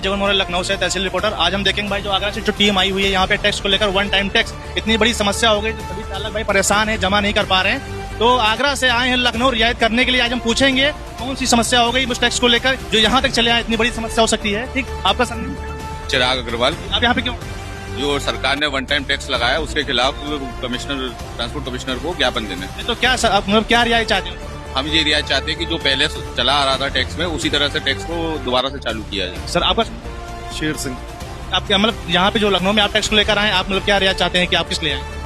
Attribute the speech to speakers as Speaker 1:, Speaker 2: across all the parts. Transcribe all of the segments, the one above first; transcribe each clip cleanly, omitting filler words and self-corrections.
Speaker 1: जगन मोहन लखनऊ से तहसील रिपोर्टर। आज हम देखेंगे भाई जो आगरा से जो टीम आई हुई है यहाँ पे टैक्स को लेकर वन टाइम टैक्स इतनी बड़ी समस्या हो गई, जो सभी चालक भाई परेशान है, जमा नहीं कर पा रहे हैं। तो आगरा से आए हैं लखनऊ रियायत करने के लिए। आज हम पूछेंगे कौन सी समस्या हो गई उस टैक्स को लेकर जो यहाँ तक चले आए, इतनी बड़ी समस्या हो सकती है। ठीक, आपका संदेश।
Speaker 2: चिराग अग्रवाल।
Speaker 1: आप यहाँ पे क्यों?
Speaker 2: जो सरकार ने वन टाइम टैक्स लगाया उसके खिलाफ कमिश्नर ट्रांसपोर्ट कमिश्नर को ज्ञापन देने।
Speaker 1: तो क्या आप मतलब क्या रियायत चाहते हो?
Speaker 2: हम ये रियायत चाहते हैं कि जो पहले चला आ रहा था टैक्स में उसी तरह से टैक्स को दोबारा से चालू किया जाए।
Speaker 1: सर आपका?
Speaker 3: शेर सिंह।
Speaker 1: आप क्या मतलब यहाँ पे जो लखनऊ में आप टैक्स को लेकर आए, आप मतलब क्या रियायत चाहते हैं कि आप किस लिए आए?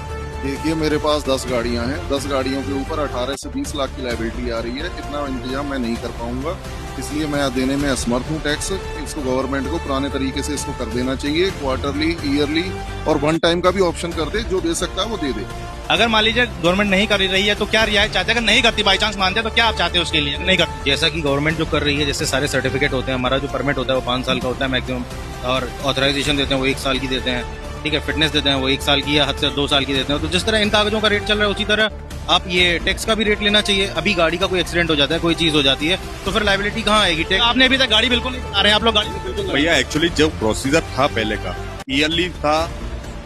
Speaker 3: देखिए मेरे पास 10 गाड़ियां हैं, 10 गाड़ियों के ऊपर 18 से 20 लाख की लायबिलिटी आ रही है। इतना इंतजाम मैं नहीं कर पाऊंगा, इसलिए मैं देने में असमर्थ हूँ टैक्स। इसको गवर्नमेंट को पुराने तरीके से इसको कर देना चाहिए, क्वार्टरली, ईयरली और वन टाइम का भी ऑप्शन कर दे। जो दे सकता है वो दे दे।
Speaker 1: अगर मान लीजिए गवर्नमेंट नहीं कर रही है तो क्या रियायत चाहते हैं? अगर नहीं करती, बाई चांस मानते हैं, तो क्या आप चाहते हैं उसके लिए? नहीं करती,
Speaker 4: जैसा कि गवर्नमेंट जो कर रही है, जैसे सारे सर्टिफिकेट होते हैं, हमारा जो परमिट होता है वो 5 साल का होता है मैक्सिमम, और ऑथराइजेशन देते हैं वो 1 साल की देते हैं, ठीक है, फिटनेस देते हैं वो 1 साल की या हद से 2 साल की देते हैं। तो जिस तरह इन कागजों का रेट चल रहा है उसी तरह आप ये टैक्स का भी रेट लेना चाहिए। अभी गाड़ी का कोई एक्सीडेंट हो जाता है, कोई चीज हो जाती है, तो फिर लायबिलिटी कहाँ आएगी? टैक्स आपने अभी तक गाड़ी बिल्कुल नहीं आ रहे हैं आप लोग? गाड़ी बिल्कुल
Speaker 5: भैया एक्चुअली जो प्रोसीजर था पहले का, ईयरली था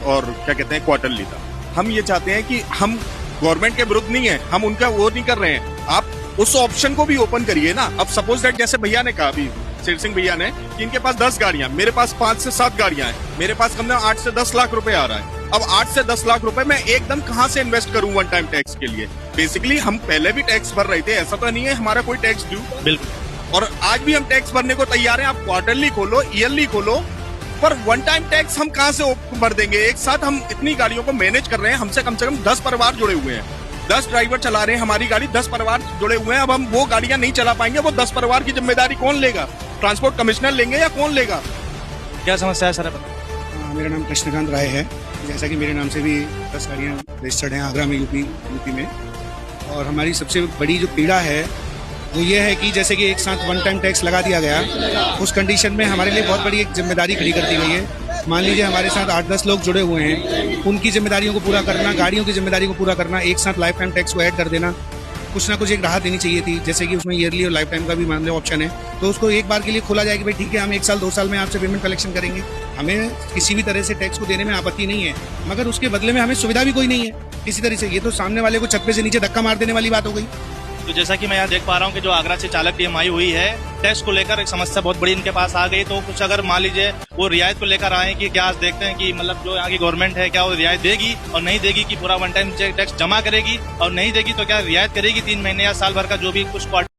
Speaker 5: और क्या कहते हैं क्वार्टरली था। हम ये चाहते हैं कि हम गवर्नमेंट के विरुद्ध नहीं है, हम उनका वो नहीं कर रहे हैं। आप उस ऑप्शन को भी ओपन करिए ना। अब सपोज दैट जैसे भैया ने कहा अभी, शेर सिंह भैया ने, कि इनके पास 10 गाड़ियां, मेरे पास 5 से 7 गाड़ियां हैं, मेरे पास कम से कम 8 से 10 लाख रुपए आ रहा है। अब 8 से 10 लाख रुपए मैं एकदम कहां से इन्वेस्ट करूं वन टाइम टैक्स के लिए? बेसिकली हम पहले भी टैक्स भर रहे थे, ऐसा तो नहीं है हमारा कोई टैक्स ड्यू।
Speaker 1: बिल्कुल,
Speaker 5: और आज भी हम टैक्स भरने को तैयार हैं। आप क्वार्टरली खोलो, ईयरली खोलो, पर वन टाइम टैक्स हम कहां से भर देंगे? एक साथ हम इतनी गाड़ियों को मैनेज कर रहे हैं, हमसे कम से कम 10 परिवार जुड़े हुए हैं, 10 ड्राइवर चला रहे हैं हमारी गाड़ी, 10 परिवार जुड़े हुए हैं। अब हम वो गाड़ियां नहीं चला पाएंगे, वो 10 परिवार की जिम्मेदारी कौन लेगा? ट्रांसपोर्ट कमिश्नर लेंगे या कौन लेगा?
Speaker 1: क्या समस्या है सर?
Speaker 6: मेरा नाम कृष्णकांत राय है। जैसा कि मेरे नाम से भी 10 गाड़ियाँ रजिस्टर्ड हैं आगरा में, यूपी में। और हमारी सबसे बड़ी जो पीड़ा है वो ये है कि जैसे कि एक साथ वन टाइम टैक्स लगा दिया गया, उस कंडीशन में हमारे लिए बहुत बड़ी एक जिम्मेदारी खड़ी कर दी गई है। मान लीजिए हमारे साथ 8-10 लोग जुड़े हुए हैं, उनकी जिम्मेदारियों को पूरा करना, गाड़ियों की जिम्मेदारी को पूरा करना, एक साथ लाइफ टाइम टैक्स को ऐड कर देना। कुछ ना कुछ एक राहत देनी चाहिए थी, जैसे कि उसमें ईयरली और लाइफ टाइम का भी मान लो ऑप्शन है, तो उसको एक बार के लिए खोला जाए कि भाई ठीक है, हम 1 साल 2 साल में आपसे पेमेंट कलेक्शन करेंगे, हमें किसी भी तरह से टैक्स को देने में आपत्ति नहीं है, मगर उसके बदले में हमें सुविधा भी कोई नहीं है किसी तरह से। ये तो सामने वाले को छत पे से नीचे धक्का मार देने वाली बात हो गई।
Speaker 1: तो जैसा कि मैं यहाँ देख पा रहा हूँ कि जो आगरा से चालक टीम आई हुई है, टैक्स को लेकर एक समस्या बहुत बड़ी इनके पास आ गई। तो कुछ अगर मान लीजिए वो रियायत को लेकर आए कि क्या आज देखते हैं कि मतलब जो यहाँ की गवर्नमेंट है क्या वो रियायत देगी और नहीं देगी, कि पूरा वन टाइम टैक्स जमा करेगी और नहीं देगी तो क्या रियायत करेगी 3 महीने या साल भर का जो भी कुछ